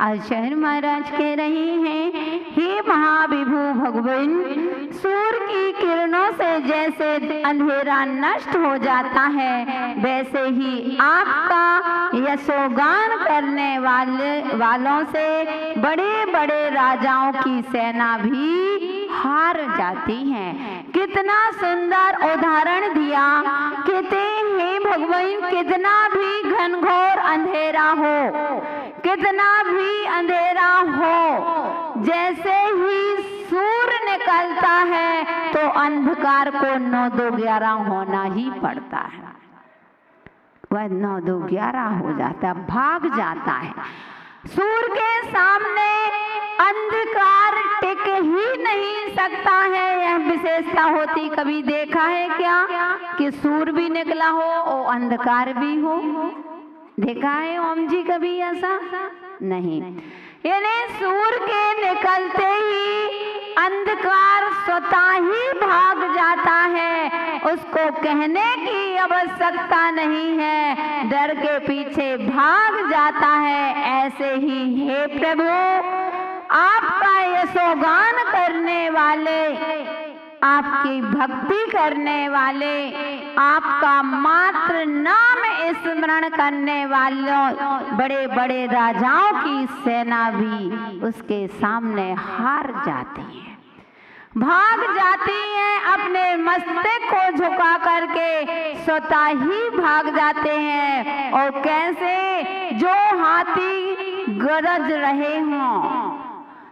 आचार्य महाराज कह रहे हैं, हे महाविभू भगवान, सूर्य की किरणों से जैसे अंधेरा नष्ट हो जाता है, वैसे ही आपका यशोगान करने वालों से बड़े बड़े राजाओं की सेना भी हार जाती है। कितना सुंदर उदाहरण दिया। कहते हैं भगवान, कितना भी घनघोर अंधेरा हो, कितना भी अंधेरा हो, जैसे ही सूर्य निकलता है तो अंधकार को 9 2 11 होना ही पड़ता है। वह 9 2 11 हो जाता है, भाग जाता है। सूर्य के सामने अंधकार टिक ही नहीं सकता है, यह विशेषता होती। कभी देखा है क्या कि सूर्य भी निकला हो और अंधकार भी हो? देखा है ओम जी कभी ऐसा? नहीं। यानी सूर्य के निकलते ही अंधकार स्वतः ही भाग जाता है, उसको कहने की आवश्यकता नहीं है, डर के पीछे भाग जाता है। ऐसे ही हे प्रभु, आपका यशोगान करने वाले, आपकी भक्ति करने वाले, आपका मात्र नाम स्मरण करने वालों बड़े बड़े राजाओं की सेना भी उसके सामने हार जाती है, भाग जाती है। अपने मस्तक को झुका करके स्वतः ही भाग जाते हैं। और कैसे? जो हाथी गरज रहे हों,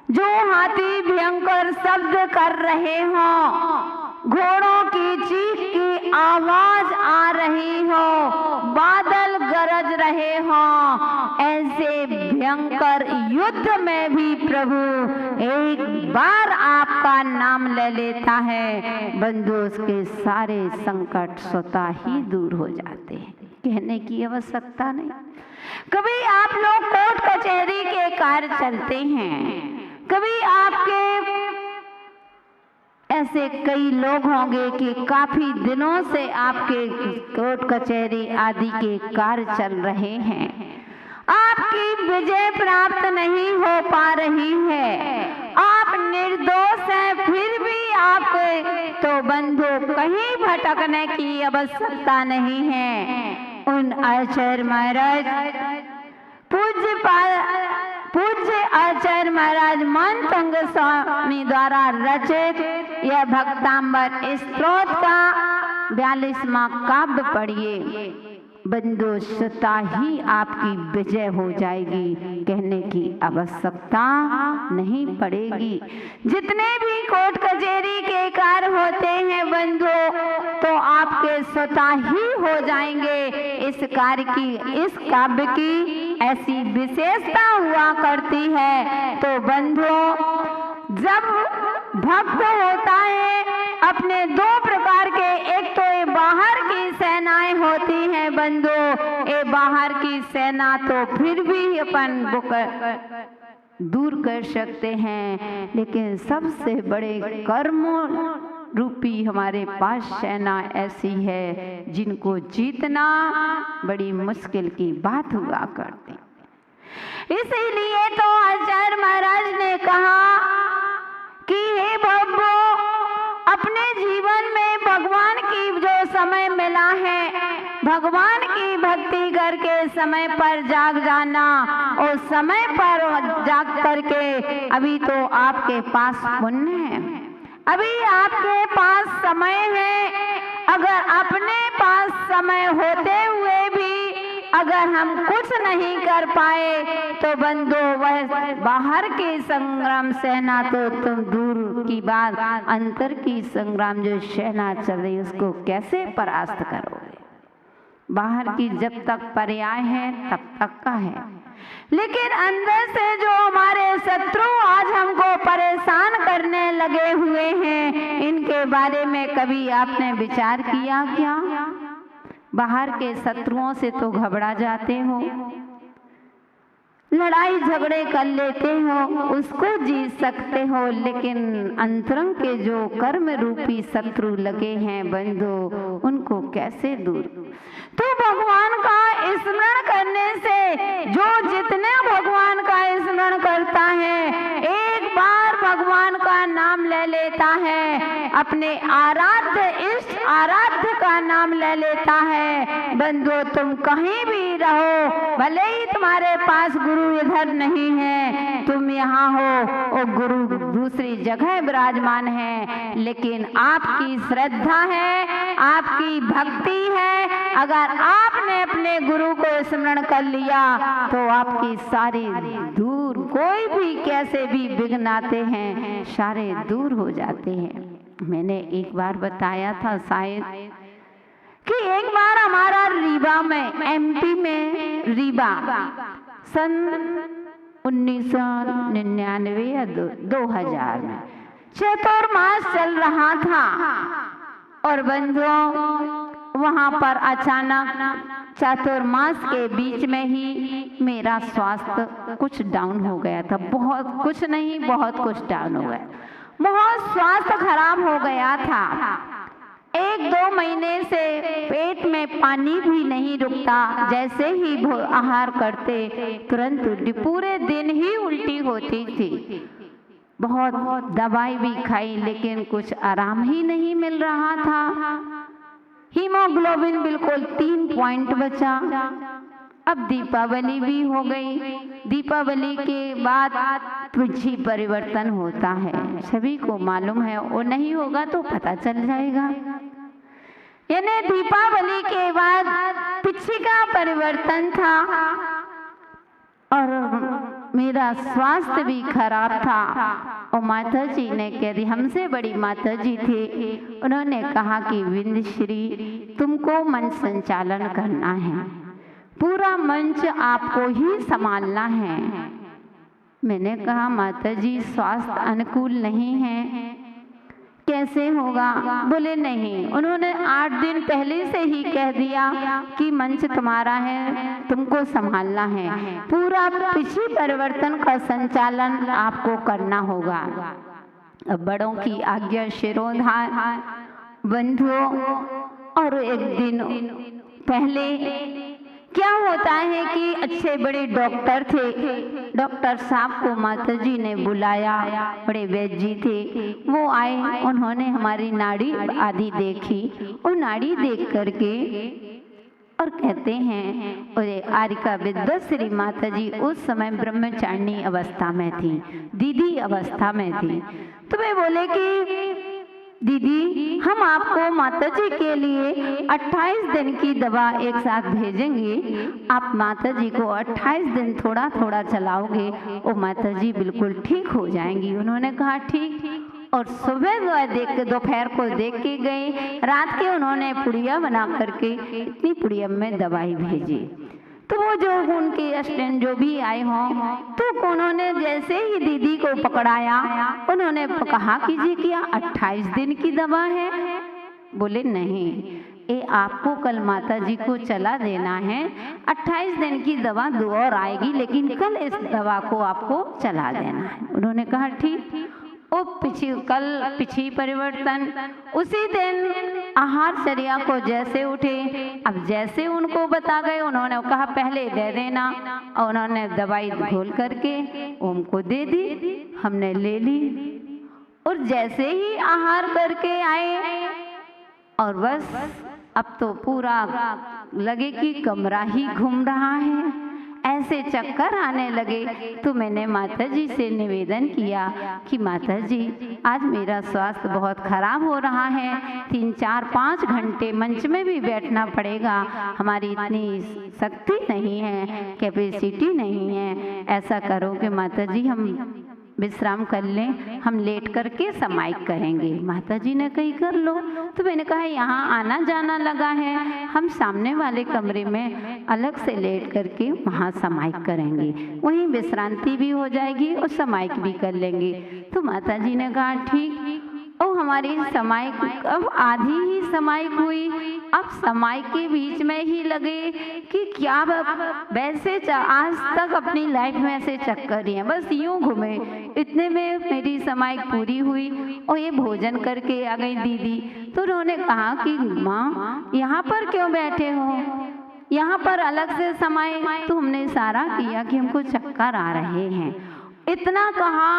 जो हाथी भयंकर शब्द कर रहे हों, घोड़ों की चीख की आवाज आ रही हो, बादल गरज रहे हों, ऐसे भयंकर युद्ध में भी प्रभु एक बार आपका नाम ले लेता है, बंधु उसके सारे संकट स्वतः ही दूर हो जाते हैं, कहने की आवश्यकता नहीं। कभी आप लोग कोर्ट कचहरी के कार्य चलते हैं, कभी आपके ऐसे कई लोग होंगे कि काफी दिनों से आपके कोर्ट कचहरी आदि के कार्य चल रहे हैं, आपकी विजय प्राप्त नहीं हो पा रही है, आप निर्दोष हैं, फिर भी आपको तो बंधु कहीं भटकने की आवश्यकता नहीं है। उन आचार्य महाराज, पूज्य आचार्य महाराज मानतंग स्वामी द्वारा रचित यह भक्तांबर स्तोत्र का 42वां काव्य पढ़िए, बंधु स्वतः ही आपकी विजय हो जाएगी, कहने की आवश्यकता नहीं पड़ेगी। जितने भी कोर्ट कचहरी के कार्य होते हैं बंधु, तो आपके स्वतः ही हो जाएंगे। इस कार्य की, इस काव्य की ऐसी विशेषता हुआ करती है। तो बंधु, जब भक्त होता है, अपने 2 प्रकार के, एक तो ये बाहर की सेनाएं होती हैं बंधु, ये बाहर की सेना तो फिर भी अपन दूर कर सकते हैं, लेकिन सबसे बड़े कर्म रूपी हमारे पास सेना ऐसी है जिनको जीतना बड़ी मुश्किल की बात हुआ करती। इसीलिए तो आचार्य महाराज ने कहा कि हे बब्बो, अपने जीवन में भगवान की जो समय मिला है, भगवान की भक्ति करके समय पर जाग जाना, और समय पर जाग करके अभी तो आपके पास पुण्य है, अभी आपके पास समय है। अगर अपने पास समय होते हुए भी अगर हम कुछ नहीं कर पाए तो बंधु, वह बाहर की संग्राम सेना तो तुम दूर की बात, अंतर की संग्राम जो सेना चल रही उसको कैसे परास्त करोगे? बाहर की जब तक पर्याय है तब तक का है, लेकिन अंदर से जो हमारे शत्रु आज हमको परेशान करने लगे हुए हैं, इनके बारे में कभी आपने विचार किया क्या? बाहर के शत्रुओं से तो घबरा जाते हो, लड़ाई झगड़े कर लेते हो, उसको जीत सकते हो, लेकिन अंतरंग के जो कर्म रूपी शत्रु लगे हैं बंधु, उनको कैसे दूर? तो भगवान का स्मरण करने से, जो जितने भगवान का स्मरण लेता है, अपने आराध्य इष्ट आराध्य का नाम ले लेता है। बंधुओं, तुम कहीं भी रहो, भले ही तुम्हारे पास गुरु इधर नहीं है, तुम यहाँ हो और गुरु दूसरी जगह विराजमान है, लेकिन आपकी श्रद्धा है, आपकी भक्ति है, अगर आपने अपने गुरु को स्मरण कर लिया तो आपकी सारी दूर, कोई भी कैसे भी विघ्न आते हैं सारे दूर हो जाते हैं। मैंने एक बार बताया था शायद कि एक बार हमारा रीवा में, एमपी में रीवा, सन 1999 या 2000 में चतुर्मास चल रहा था और बंधुओं वहां पर अचानक चातुर्मास के बीच में ही मेरा स्वास्थ्य कुछ डाउन हो गया था। बहुत कुछ नहीं, बहुत कुछ डाउन हो गया, बहुत स्वास्थ्य खराब हो गया था। 1-2 महीने से पेट में पानी भी नहीं रुकता, जैसे ही आहार करते तुरंत पूरे दिन ही उल्टी होती थी। बहुत दवाई भी खाई लेकिन कुछ आराम ही नहीं मिल रहा था। हीमोग्लोबिन बिल्कुल 3 पॉइंट बचा। अब दीपावली भी हो गई, दीपावली के बाद कुछ ही परिवर्तन होता है, सभी को मालूम है, वो नहीं होगा तो पता चल जाएगा। यानी दीपावली के बाद पिछी का परिवर्तन था और मेरा स्वास्थ्य भी खराब था। और माता जी ने कह दी, हमसे बड़ी माता जी थी, उन्होंने कहा कि विंध्यश्री तुमको मंच संचालन करना है, पूरा मंच आपको ही संभालना है। मैंने कहा माता जी स्वास्थ्य अनुकूल नहीं है, कैसे होगा? बोले नहीं, उन्होंने 8 दिन पहले से ही कह दिया कि मंच तुम्हारा है, तुमको संभालना है, पूरा पिछली परिवर्तन का संचालन आपको करना होगा। अब बड़ों की आज्ञा शिरोधार्य बंधुओं। और एक दिन पहले क्या होता है कि अच्छे बड़े डॉक्टर थे, डॉक्टर साहब को माता जी ने बुलाया, बड़े वैद्य जी थे, वो आए, उन्होंने हमारी नाड़ी आदि देखी और नाड़ी देख करके और कहते हैं, अरे आरिका विद्वश्री माता जी उस समय ब्रह्मचारिणी अवस्था में थी, दीदी अवस्था में थी। तो वे बोले कि दीदी हम आपको माता जी के लिए 28 दिन की दवा एक साथ भेजेंगे, आप माता जी को 28 दिन थोड़ा थोड़ा चलाओगे और माता जी बिल्कुल ठीक हो जाएंगी। उन्होंने कहा ठीक। और सुबह देख के, दोपहर को देख के गए, रात के उन्होंने पुड़िया बना करके इतनी पुड़िया में दवाई भेजी। तो वो जो उनके असिस्टेंट जो भी आए हों, तो उन्होंने जैसे ही दीदी को पकड़ाया, उन्होंने कहा कि जी क्या 28 दिन की दवा है? बोले नहीं, ये आपको कल माता जी को चला देना है, 28 दिन की दवा 2 और आएगी, लेकिन कल इस दवा को आपको चला देना है। उन्होंने कहा ठीक। ओ पिछी परिवर्तन उसी दिन आहारचर्या को जैसे उठे, अब जैसे उनको बता गए, उन्होंने कहा पहले दे देना, और उन्होंने दवाई घोल करके उनको दे दी, हमने ले ली और जैसे ही आहार करके आए और बस अब तो पूरा लगे कि कमरा ही घूम रहा है, ऐसे चक्कर आने लगे। तो मैंने माता जी से निवेदन किया कि माता जी आज मेरा स्वास्थ्य बहुत खराब हो रहा है, 3, 4, 5 घंटे मंच में भी बैठना पड़ेगा, हमारी इतनी शक्ति नहीं है, कैपेसिटी नहीं है, ऐसा करो कि माता जी हम विश्राम कर लें, हम लेट करके समाइक करेंगे। माता जी ने कही कर लो। तो मैंने कहा यहाँ आना जाना लगा है, हम सामने वाले कमरे में अलग से लेट करके वहाँ समाइक करेंगे, वहीं विश्रांति भी हो जाएगी और समाइक भी कर लेंगे। तो माता जी ने कहा ठीक। और हमारी समाइक अब आधी ही समाइक हुई, अब समाइक के बीच में ही लगे कि क्या वैसे आज तक अपनी लाइफ में ऐसे चक्कर ही हैं, बस यूं घूमे। इतने में मेरी समाइक पूरी हुई और ये भोजन करके आ गई दीदी। तो उन्होंने कहा कि माँ यहाँ पर क्यों बैठे हो, यहाँ पर अलग से समाये। तो हमने इशारा किया कि हमको चक्कर आ रहे हैं। इतना कहा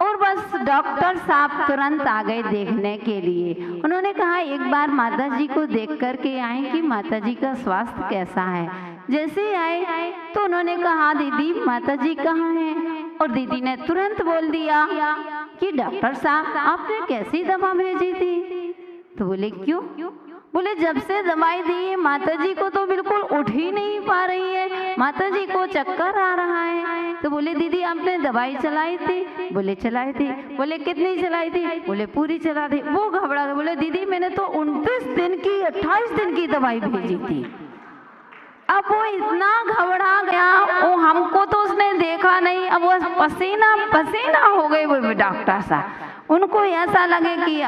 और बस डॉक्टर साहब तुरंत आ गए देखने के लिए। उन्होंने कहा एक बार माता जी को देख कर के आए कि माता जी का स्वास्थ्य कैसा है। जैसे ही आए तो उन्होंने कहा दीदी माता जी कहाँ हैं? और दीदी ने तुरंत बोल दिया कि डॉक्टर साहब आपने कैसी दवा भेजी थी? तो बोले क्यों? बोले जब से दवाई दी है माता जी को तो बिल्कुल उठ ही नहीं पा रही है, माता जी को चक्कर आ रहा है। तो बोले दीदी आपने दवाई चलाई थी? बोले चलाई थी। बोले कितनी चलाई थी? बोले पूरी चला थी। वो घबरा गए, बोले दीदी मैंने तो 29 दिन की 28 दिन की दवाई भेजी थी। अब वो इतना घबरा गया, वो हमको तो उसने देखा नहीं, अब वो पसीना पसीना हो गए वो डॉक्टर साहब। उनको ऐसा लगे कि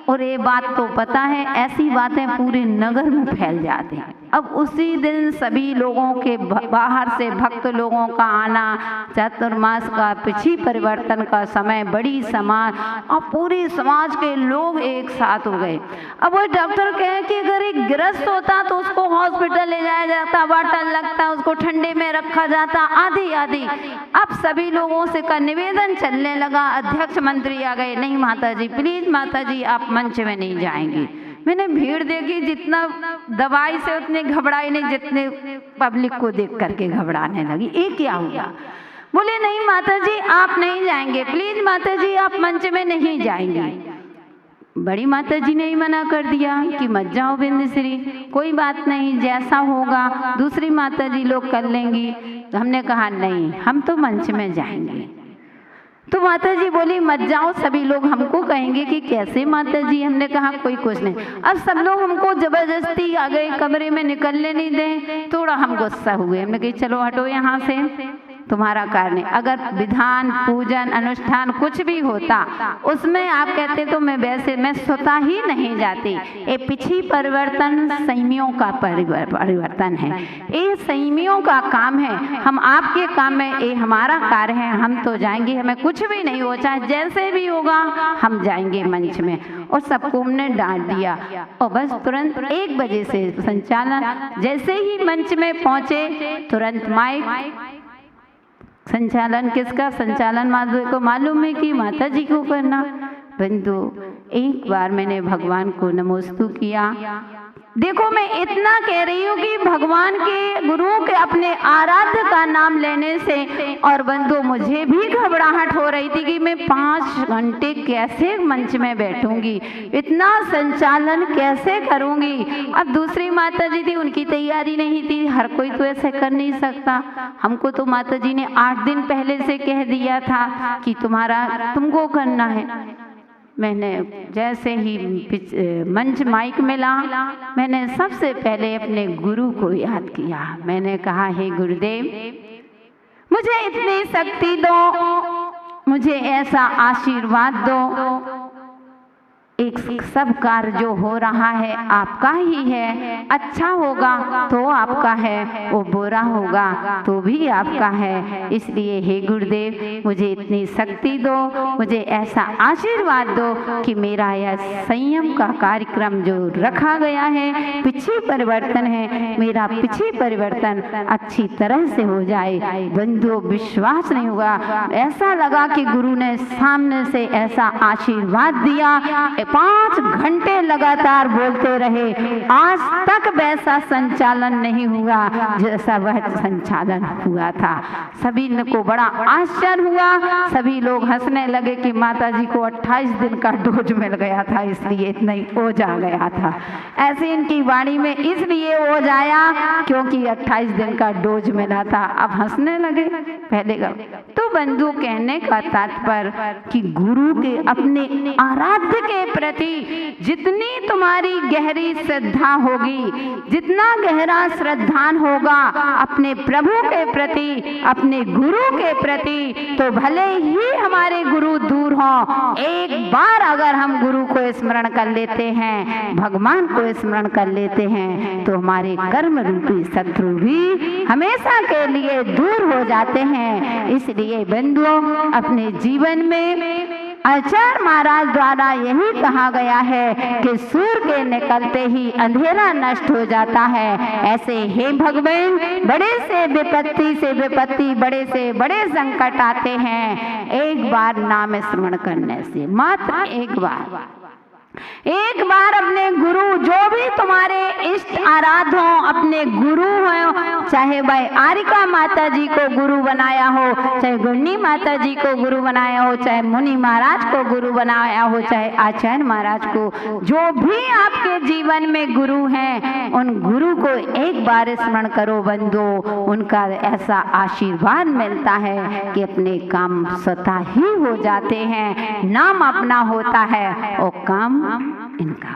और ये बात तो पता है ऐसी बातें पूरे नगर में फैल जाती हैं। अब उसी दिन सभी लोगों के बाहर से भक्त लोगों का आना, चातुर्मास का पिछी परिवर्तन का समय, बड़ी समाज और पूरी समाज के लोग एक साथ हो गए। अब वो डॉक्टर कहे कि अगर एक गिरस्त होता तो उसको हॉस्पिटल ले जाया जाता, वाटर लगता, उसको ठंडे में रखा जाता, आदि आदि। अब सभी लोगों से का निवेदन चलने लगा। अध्यक्ष मंत्री आ गए, नहीं माता जी प्लीज माता जी आप मंच में नहीं जाएंगी। मैंने भीड़ देखी, जितना दवाई से उतने घबराई नहीं जितने पब्लिक को देख करके घबराने लगी। ये क्या हुआ? बोले नहीं माता जी आप नहीं जाएंगे, प्लीज माता जी आप मंच में नहीं जाएंगे। बड़ी माता जी ने ही मना कर दिया कि मत जाओ बिंदश्री, कोई बात नहीं जैसा होगा दूसरी माता जी लोग कर लेंगी। तो हमने कहा नहीं हम तो मंच में जाएंगे। तो माता जी बोली मत जाओ, सभी लोग हमको कहेंगे कि कैसे माता जी। हमने कहा कोई कुछ नहीं। अब सब लोग हमको जबरदस्ती आ गए, कमरे में निकलने नहीं दें। थोड़ा हम गुस्सा हुए, हमने कहा चलो हटो यहाँ से, तुम्हारा कार्य। अगर विधान पूजन अनुष्ठान कुछ भी होता उसमें आप कहते तो मैं स्वतः ही नहीं जाती। ये पिछी परिवर्तन संयमियों का परिवर्तन है, ये संयमियों का काम है। हम आपके काम में, ये हमारा कार्य है, हम तो जाएंगे, हमें कुछ भी नहीं हो, चाहे जैसे भी होगा हम जाएंगे मंच में। और सबको हमने डांट दिया और बस तुरंत 1 बजे से संचालन। जैसे ही मंच में पहुंचे तुरंत माइक संचालन किसका? संचालन माता को मालूम है कि माता जी को करना। बंधु एक बार मैंने भगवान को नमोस्तु किया। देखो मैं इतना कह रही हूँ कि भगवान के गुरुओं के अपने आराध्य का नाम लेने से, और बंधु मुझे भी घबराहट हो रही थी कि मैं 5 घंटे कैसे मंच में बैठूंगी, इतना संचालन कैसे करूंगी। अब दूसरी माता जी थी, उनकी तैयारी नहीं थी, हर कोई तो ऐसे कर नहीं सकता। हमको तो माता जी ने 8 दिन पहले से कह दिया था कि तुमको करना है। मैंने जैसे ही मंच माइक मिला, मैंने सबसे पहले अपने गुरु को याद किया। मैंने कहा हे गुरुदेव मुझे इतनी शक्ति दो, मुझे ऐसा आशीर्वाद दो, एक सब कार्य जो हो रहा है आपका ही है, अच्छा होगा तो आपका है, वो बुरा होगा तो भी आपका है। इसलिए हे गुरुदेव मुझे इतनी शक्ति दो, मुझे ऐसा आशीर्वाद दो कि मेरा यह संयम का कार्यक्रम जो रखा गया है, पिछी परिवर्तन है, मेरा पिछी परिवर्तन अच्छी तरह से हो जाए। बंधुओं विश्वास नहीं हुआ, ऐसा लगा कि गुरु ने सामने से ऐसा आशीर्वाद दिया। 5 घंटे लगातार बोलते रहे, आज तक वैसा संचालन नहीं हुआ जैसा वह संचालन हुआ था। सभी को बड़ा आश्चर्य हुआ, सभी लोग हंसने लगे कि माता जी को 28 दिन का डोज मिल गया था इसलिए इतना ही ओझ आ गया था। ऐसे इनकी वाणी में इसलिए ओझ आया क्योंकि 28 दिन का डोज मिला था। अब हंसने लगे पहले का। तो बंधु कहने का तात्पर्य कि गुरु के अपने आराध्य के प्रति जितनी तुम्हारी गहरी श्रद्धा होगी, जितना गहरा श्रद्धान होगा अपने प्रभु के प्रति, अपने गुरु के प्रति, तो भले ही हमारे गुरु दूर हों, एक बार अगर हम गुरु को स्मरण कर लेते हैं, भगवान को स्मरण कर लेते हैं, तो हमारे कर्म रूपी शत्रु भी हमेशा के लिए दूर हो जाते हैं। इसलिए बंधुओं अपने जीवन में आचार्य महाराज द्वारा यही कहा गया है कि सूर्य के निकलते ही अंधेरा नष्ट हो जाता है। ऐसे हे भगवान, बड़े से विपत्ति, बड़े से बड़े संकट आते हैं एक बार नाम स्मरण करने से, मात्र एक बार अपने गुरु, जो भी तुम्हारे इष्ट आराध्य हो, अपने गुरु हो, चाहे वह आरिका माता जी को गुरु बनाया हो, चाहे गुरनी माता जी को गुरु बनाया हो, चाहे मुनि महाराज को गुरु बनाया हो, चाहे आचार्य महाराज को, जो भी आपके जीवन में गुरु हैं, उन गुरु को एक बार स्मरण करो बंधु। उनका ऐसा आशीर्वाद मिलता है कि अपने काम स्वतः ही हो जाते हैं। नाम अपना होता है और काम इनका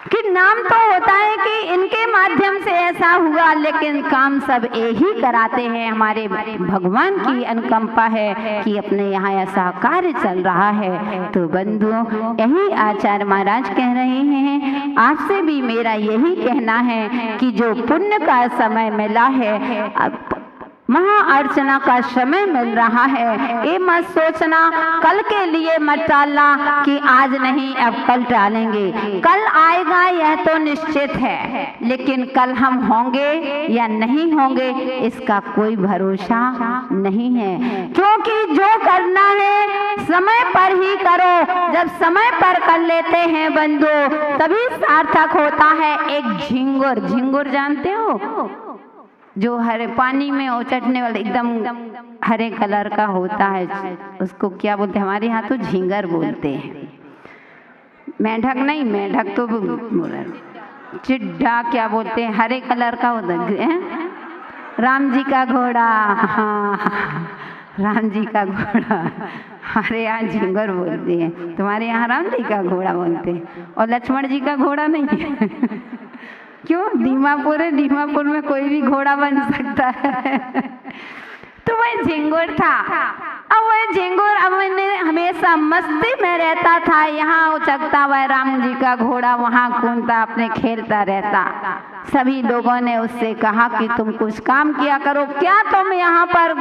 कि नाम तो होता है कि इनके माध्यम से ऐसा हुआ, लेकिन काम सब यही कराते हैं। हमारे भगवान की अनुकंपा है कि अपने यहाँ ऐसा कार्य चल रहा है। तो बंधु, यही आचार्य महाराज कह रहे हैं, आपसे भी मेरा यही कहना है कि जो पुण्य का समय मिला है, अब महाअर्चना का समय मिल रहा है, ये मत सोचना, कल के लिए मत टालना कि आज नहीं अब कल टालेंगे। कल आएगा यह तो निश्चित है, लेकिन कल हम होंगे या नहीं होंगे इसका कोई भरोसा नहीं है। क्योंकि जो करना है समय पर ही करो। जब समय पर कर लेते हैं बंधु, तभी सार्थक होता है। एक झिंगुर जानते हो, जो हरे पानी में उचटने वाला एकदम हरे कलर का होता है, उसको क्या बोलते हैं? हमारे यहाँ तो झींगर बोलते हैं। मेंढक नहीं, मेंढक तो चिड्ढा क्या बोलते हैं, हरे कलर का होता है। राम जी का घोड़ा, हाँ राम जी का घोड़ा, हमारे यहाँ झींगर बोलते हैं, तुम्हारे यहाँ राम जी का घोड़ा बोलते हैं। और लक्ष्मण जी का घोड़ा नहीं है। क्यों? दीमापुर है, दीमापुर में कोई भी घोड़ा बन सकता है। तो वह झिंगुर था। अब वह झिंगुर अब हमेशा मस्ती में रहता था, यहाँ उचकता वह राम जी का घोड़ा, वहाँ कूदता, अपने खेलता रहता। सभी लोगों ने उससे कहा कि तुम कुछ काम किया करो, क्या तुम यहाँ पर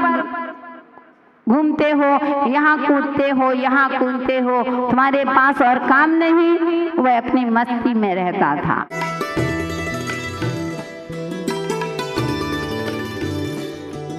घूमते हो, यहाँ कूदते हो, यहाँ कूदते हो, तुम्हारे पास और काम नहीं? वह अपनी मस्ती में रहता था।